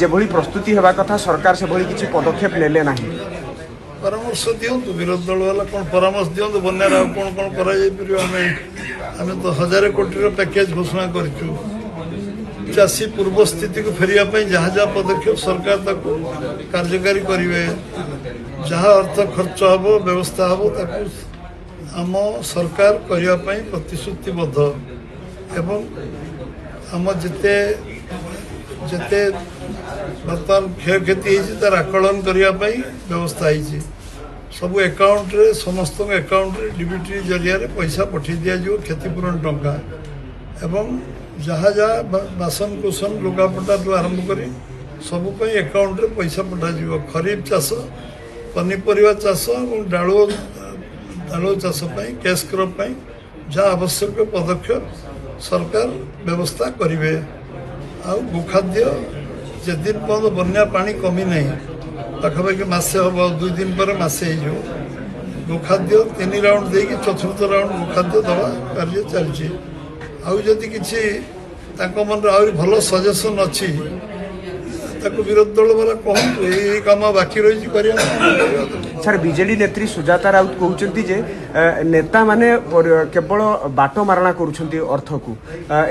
যেভাবে প্রস্তুতি হওয়া কথা সরকার সেভাবে কিছু পদক্ষেপ নেলে না। পরামর্শ দিও বিরোধী দল বালা কোন পরামর্শ দিও বন্যার আর কোন কোন করা যাই পারিব। আমি তো 1000 কোটির প্যাকেজ ঘোষণা করিছু। চাষী পূর্ব স্থিতিকে ফেরিয়া যাহা যাহা পদক্ষেপ সরকার তাকে কার্যকারী করবে, যাহা অর্থ খরচ হব ব্যবস্থা হব তাকে আম সরকার করা প্রতিশ্রুতিবদ্ধ এবং আম যেতে যেতে বর্তমান ক্ষয়ক্ষতি হয়েছে তার আকলন করা ব্যবস্থা হয়েছে। সবু একাউন্টরে সমস্ত একাউন্টরে ডিবিটি জরিয়ারে পয়সা পঠাই দিয়াଯିବ ক্ষতিপূরণ টঙ্কা এবং যাহা যাহা বাসন কুসন লুগাপটাଠୁ ଆରମ୍ଭ କରି ସବୁ ପାଇଁ ଏକାଉଣ୍ଟରେ ପଇସା ପଠାଯିବ। ଖରିଫ ଚାଷ, ପନିପରିବା ଚାଷ ଏବଂ ଡାଳୁଅ ଚାଷ ପାଇଁ କ୍ୟାସ୍ କ୍ରପ୍ ପାଇଁ ଯାହା ଆବଶ୍ୟକ ପଦକ୍ଷେପ ସରକାର ବ୍ୟବସ୍ଥା କରିବେ। ଆଉ ଗୋଖାଦ୍ୟ ଯେଦିନ ପର୍ଯ୍ୟନ୍ତ ବନ୍ୟା ପାଣି କମି ନାହିଁ, ପାଖାପାଖି ମାସେ ହେବ, 2 ଦିନ ପରେ ମାସେ ହେଇଯିବ, ଗୋଖାଦ୍ୟ 3 ରାଉଣ୍ଡ ଦେଇକି 4th ରାଉଣ୍ଡ ଗୋଖାଦ୍ୟ ଦେବା କାର୍ଯ୍ୟ ଚାଲିଛି। ଆଉ ଯଦି କିଛି ତାଙ୍କ ମନରେ ଆହୁରି ଭଲ ସଜେସନ୍ ଅଛି ତାକୁ ବିରୋଧୀ ଦଳ ବାଲା କହନ୍ତୁ, ଏଇ କାମ ବାକି ରହିଛି କରିବା। ସାର୍ ବିଜେଡି ନେତ୍ରୀ ସୁଜାତା ରାଉତ କହୁଛନ୍ତି ଯେ ନେତା ମାନେ କେବଳ ବାଟ ମାରଣା କରୁଛନ୍ତି ଅର୍ଥକୁ।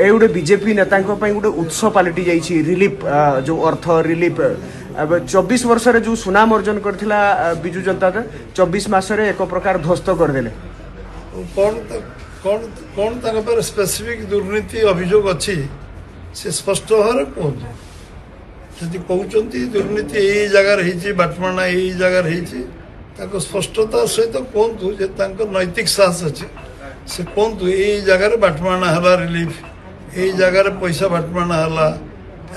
ଏ ଗୋଟେ ବିଜେପି ନେତାଙ୍କ ପାଇଁ ଗୋଟେ ଉତ୍ସ ପାଲଟି ଯାଇଛି ରିଲିଫ, ଯୋଉ ଅର୍ଥ ରିଲିଫ। 24 ବର୍ଷରେ ଯୋଉ ସୁନାମ ଅର୍ଜନ କରିଥିଲା ବିଜୁ ଜନତା ଦଳ 24 ମାସରେ ଏକ ପ୍ରକାର ଧ୍ୱସ୍ତ କରିଦେଲେ। କଣ ତାଙ୍କ ପାଖରେ ସ୍ପେସିଫିକ ଦୁର୍ନୀତି ଅଭିଯୋଗ ଅଛି ସେ ସ୍ପଷ୍ଟ ଭାବରେ କୁହନ୍ତୁ। ଯଦି କହୁଛନ୍ତି ଦୁର୍ନୀତି ଏଇ ଜାଗାରେ ହେଇଛି, ବାଟମାଣା ଏଇ ଜାଗାରେ ହେଇଛି, ତାକୁ ସ୍ପଷ୍ଟତା ସହିତ କୁହନ୍ତୁ ଯେ ତାଙ୍କ ନୈତିକ ସାହସ ଅଛି। ସେ କୁହନ୍ତୁ ଏଇ ଜାଗାରେ ବାଟମାଣା ହେଲା ରିଲିଫ, ଏଇ ଜାଗାରେ ପଇସା ବାଟମାଣା ହେଲା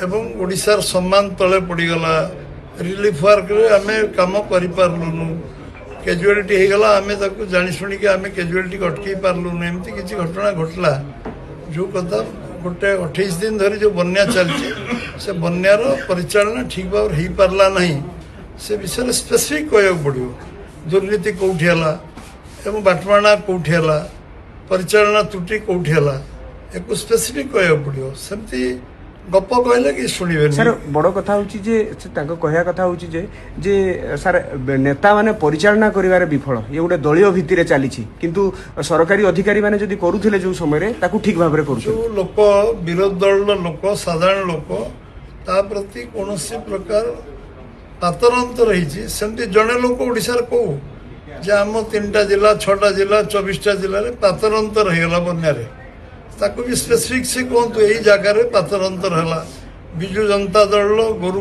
ଏବଂ ଓଡ଼ିଶାର ସମ୍ମାନ ତଳେ ପଡ଼ିଗଲା। ରିଲିଫ ୱାର୍କରେ ଆମେ କାମ କରିପାରିଲୁନୁ, କ୍ୟାଜୁଆଲିଟି ହେଇଗଲା, ଆମେ ତାକୁ ଜାଣି ଶୁଣିକି ଆମେ କ୍ୟାଜୁଆଲିଟିକୁ ଅଟକେଇ ପାରିଲୁନୁ। ଏମିତି କିଛି ଘଟଣା ଘଟିଲା ଯେଉଁ କଥା ଗୋଟେ 28 ଦିନ ଧରି ଯେଉଁ ବନ୍ୟା ଚାଲିଛି ସେ ବନ୍ୟାର ପରିଚାଳନା ଠିକ୍ ଭାବରେ ହେଇପାରିଲା ନାହିଁ। ସେ ବିଷୟରେ ସ୍ପେସିଫିକ୍ କହିବାକୁ ପଡ଼ିବ। ଦୁର୍ନୀତି କେଉଁଠି ହେଲା ଏବଂ ବାଟମାଣା କେଉଁଠି ହେଲା, ପରିଚାଳନା ତ୍ରୁଟି କେଉଁଠି ହେଲା, ୟାକୁ ସ୍ପେସିଫିକ୍ କହିବାକୁ ପଡ଼ିବ। ସେମିତି ଗପ କହିଲେ କି ଶୁଣିବେନି। ସାର୍ ବଡ଼ କଥା ହେଉଛି ଯେ ତାଙ୍କ କହିବା କଥା ହେଉଛି ଯେ ସାର୍ ନେତା ମାନେ ପରିଚାଳନା କରିବାରେ ବିଫଳ, ଇଏ ଗୋଟେ ଦଳୀୟ ଭିତ୍ତିରେ ଚାଲିଛି, କିନ୍ତୁ ସରକାରୀ ଅଧିକାରୀ ମାନେ ଯଦି କରୁଥିଲେ ଯେଉଁ ସମୟରେ ତାକୁ ଠିକ୍ ଭାବରେ କରୁଛନ୍ତି। ଯେଉଁ ଲୋକ ବିରୋଧୀ ଦଳର ଲୋକ, ସାଧାରଣ ଲୋକ, ତା ପ୍ରତି କୌଣସି ପ୍ରକାର ପାତରଅନ୍ତର ହେଇଛି। ସେମିତି ଜଣେ ଲୋକ ଓଡ଼ିଶାରେ କହୁ ଯେ ଆମ 3ଟା ଜିଲ୍ଲା, 6ଟା ଜିଲ୍ଲା, 24ଟା ଜିଲ୍ଲାରେ ପାତରଅନ୍ତର ହେଇଗଲା ବନ୍ୟାରେ, ତାକୁ ବି ସ୍ପେସିଫିକ୍ ସେ କୁହନ୍ତୁ ଏଇ ଜାଗାରେ ପାତରଅନ୍ତର ହେଲା। ବିଜୁ ଜନତା ଦଳର ଗୋରୁ